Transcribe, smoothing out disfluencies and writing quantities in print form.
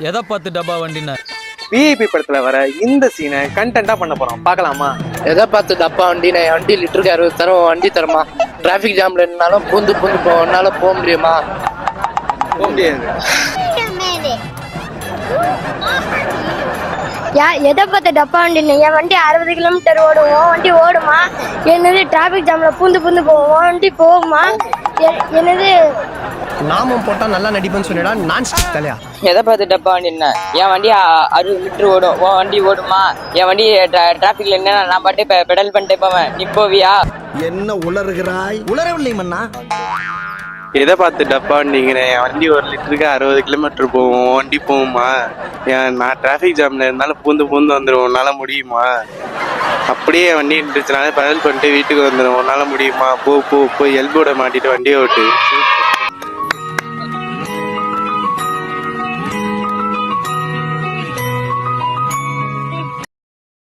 எதை பார்த்து டப்பா வண்டின? விஐபி படத்துல வர இந்த சீனை கண்டென்ட்டா பண்ண போறோம், பார்க்கலாமா? எதை பார்த்து டப்பா வண்டி? நான் வண்டி லிட்டருக்கு 60 தரம் வண்டி தரமா? டிராஃபிக் ஜாம்ல இருந்தாலும் பூந்து போனால போக முடியுமா? போக முடியாது. எதை பார்த்து டப்பா வண்டின்னு? என் வண்டி 60 கிலோமீட்டர் ஓடும், வண்டி ஓடுமா? என்னது டிராபிக் ஜாம்ல பூந்து போவோம், வண்டி போகுமா? என்னது நாமம் போட்டா நல்லா நடிப்புன்னு சொல்லிடா. நான் தலையா எதை பார்த்து டப்பா வண்டின்னா? என் வண்டி 60 மீட்டர் ஓடும், உன் வண்டி ஓடுமா? என் வண்டி டிராஃபிக்ல என்ன நான் பாட்டு பெடல் பண்ணிட்டே போவேன், நீ போவியா? என்ன உளறுகிறாய்? உளரவில்லை மன்னா. எதை பார்த்து டப்பா வண்டிங்கிறேன்? என் வண்டி 1 லிட்டருக்கு 60 கிலோமீட்டர் போகும், வண்டி போகுமா? நான் டிராஃபிக் ஜாம்ல இருந்தாலும் பூந்து வந்துடும், உன்னால முடியுமா? அப்படியே வண்டி இருந்துச்சுனால பெடல் பண்ணிட்டு வீட்டுக்கு வந்துடும், உன்னால முடியுமா? போய் எல்போட மாட்டிட்டு வண்டியை ஓட்டு.